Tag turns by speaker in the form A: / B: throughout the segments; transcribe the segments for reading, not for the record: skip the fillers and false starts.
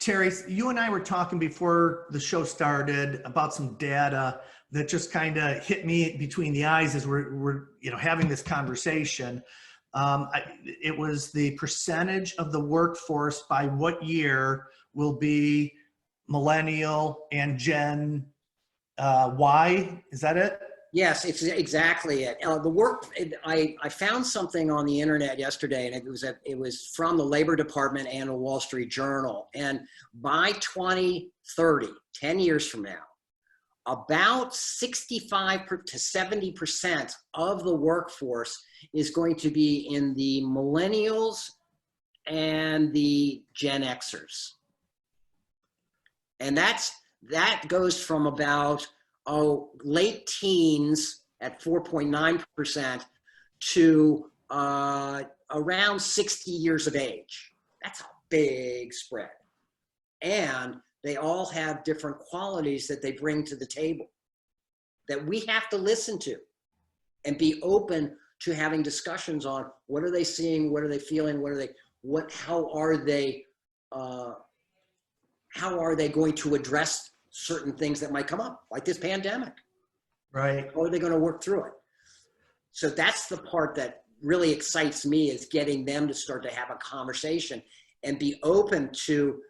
A: Terry, you and I were talking before the show started about some data that just kind of hit me between the eyes as we're having this conversation. It was the percentage of the workforce by what year will be millennial and Gen Y. Is that it?
B: Yes, it's exactly it. I found something on the internet yesterday, and it was from the Labor Department and the Wall Street Journal. And by 2030, 10 years from now, about 65 to 70% of the workforce is going to be in the millennials and the Gen Xers. And that goes from about late teens at 4.9% to around 60 years of age. That's a big spread. And they all have different qualities that they bring to the table that we have to listen to and be open to having discussions on. What are they seeing? What are they feeling? How are they going to address certain things that might come up, like this pandemic?
A: Right.
B: How are they going to work through it? So that's the part that really excites me, is getting them to start to have a conversation and be open to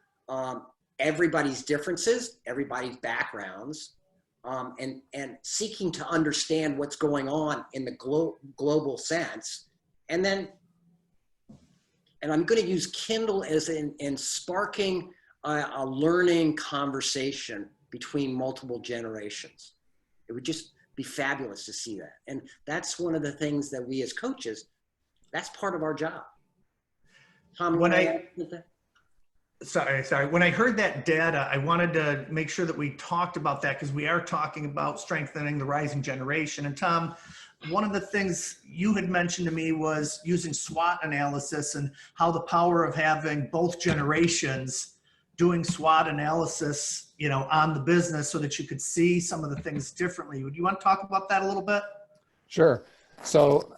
B: everybody's differences, everybody's backgrounds, and seeking to understand what's going on in the global sense. And I'm going to use Kindle as in sparking a learning conversation between multiple generations. It would just be fabulous to see that. And that's one of the things that we as coaches, that's part of our job. Tom,
A: when I heard that data, I wanted to make sure that we talked about that, because we are talking about strengthening the rising generation. And Tom, one of the things you had mentioned to me was using SWOT analysis and how the power of having both generations doing SWOT analysis, on the business, so that you could see some of the things differently. Would you want to talk about that a little bit?
C: Sure. So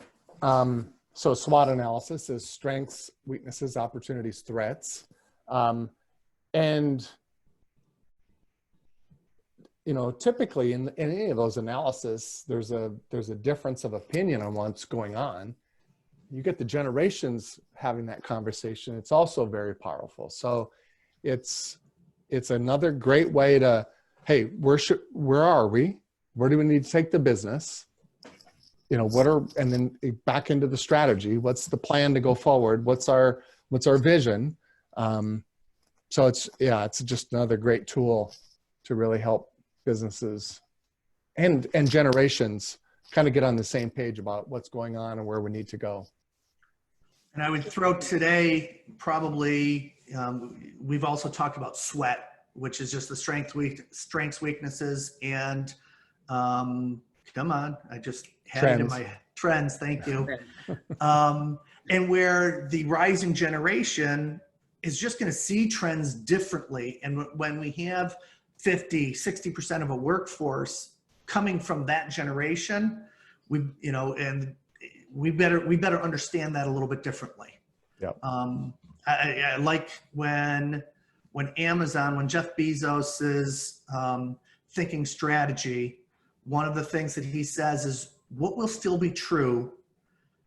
C: SWOT analysis is strengths, weaknesses, opportunities, threats. And typically in any of those analysis, there's a difference of opinion on what's going on. You get the generations having that conversation. It's also very powerful. So it's another great way to, hey, where are we? Where do we need to take the business? And then back into the strategy. What's the plan to go forward? What's our vision? So it's just another great tool to really help businesses and generations kind of get on the same page about what's going on and where we need to go.
A: And I would throw today, probably, we've also talked about SWEAT, which is just the strengths, weaknesses, and come on, I just had it in my trends. Thank you. And where the rising generation is just going to see trends differently. And when we have 50, 60% of a workforce coming from that generation, we better understand that a little bit differently.
C: Yep.
A: I like when Jeff Bezos is thinking strategy, one of the things that he says is, what will still be true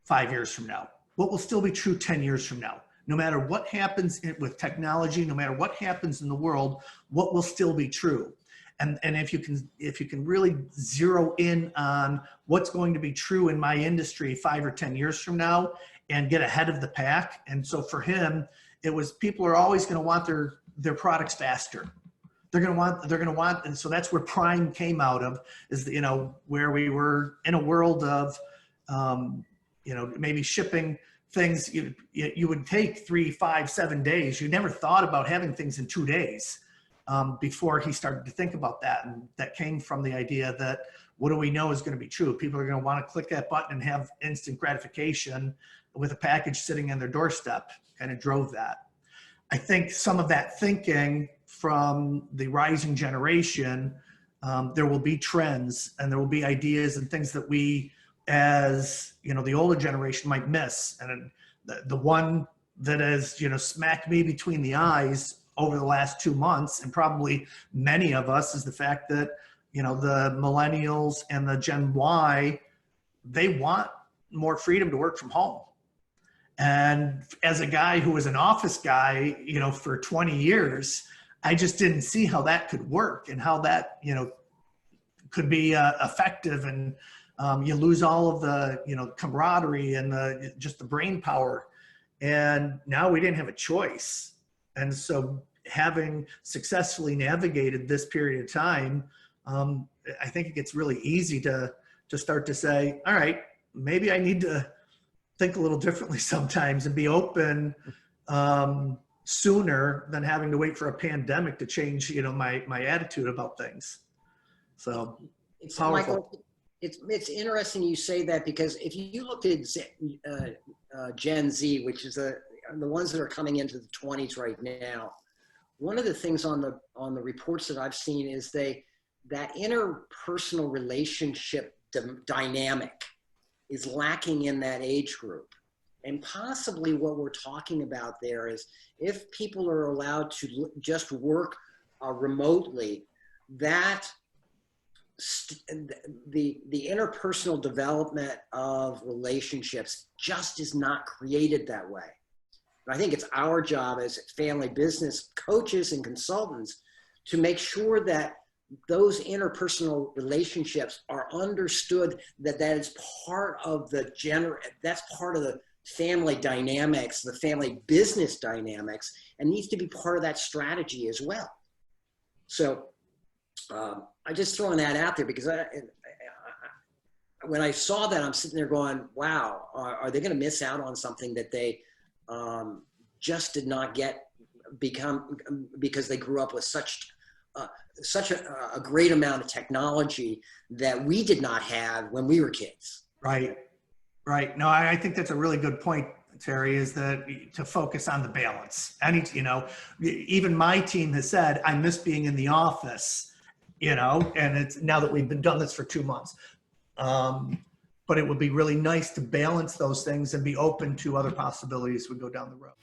A: 5 years from now? What will still be true 10 years from now? No matter what happens with technology, no matter what happens in the world, what will still be true? And if you can really zero in on what's going to be true in my industry 5 or 10 years from now and get ahead of the pack. And so for him, it was, people are always going to want their products faster. They're going to want, and so that's where Prime came out of, is, where we were in a world of, maybe shipping things, you would take 3, 5, 7 days. You never thought about having things in 2 days before he started to think about that. And that came from the idea that, what do we know is going to be true? People are going to want to click that button and have instant gratification with a package sitting on their doorstep. Kind of drove that. I think some of that thinking from the rising generation, there will be trends and there will be ideas and things that we, as the older generation, might miss. And the one that has smacked me between the eyes over the last 2 months, and probably many of us, is the fact that, you know, the millennials and the Gen Y, they want more freedom to work from home. And as a guy who was an office guy, you know, for 20 years, I just didn't see how that could work and how that, you know, could be effective. And you lose all of the, you know, camaraderie and just the brain power. And now we didn't have a choice. And so having successfully navigated this period of time, I think it gets really easy to start to say, all right, maybe I need to think a little differently sometimes and be open sooner than having to wait for a pandemic to change, you know, my attitude about things. So
B: it's
A: powerful.
B: Michael, it's interesting you say that, because if you look at Gen Z, which is the ones that are coming into the 20s right now, one of the things on the reports that I've seen is that interpersonal relationship dynamic is lacking in that age group. And possibly what we're talking about there is, if people are allowed to just work remotely, that the interpersonal development of relationships just is not created that way. And I think it's our job as family business coaches and consultants to make sure that those interpersonal relationships are understood, that is part of that's part of the family dynamics, the family business dynamics, and needs to be part of that strategy as well. So I just throwing that out there, because when I saw that, I'm sitting there going, wow, are they going to miss out on something that they just did not because they grew up with such a great amount of technology that we did not have when we were kids.
A: Right. No, I think that's a really good point, Terry, is that to focus on the balance. You know, even my team has said, I miss being in the office, you know, and it's now that we've been done this for 2 months. But it would be really nice to balance those things and be open to other possibilities as we go down the road.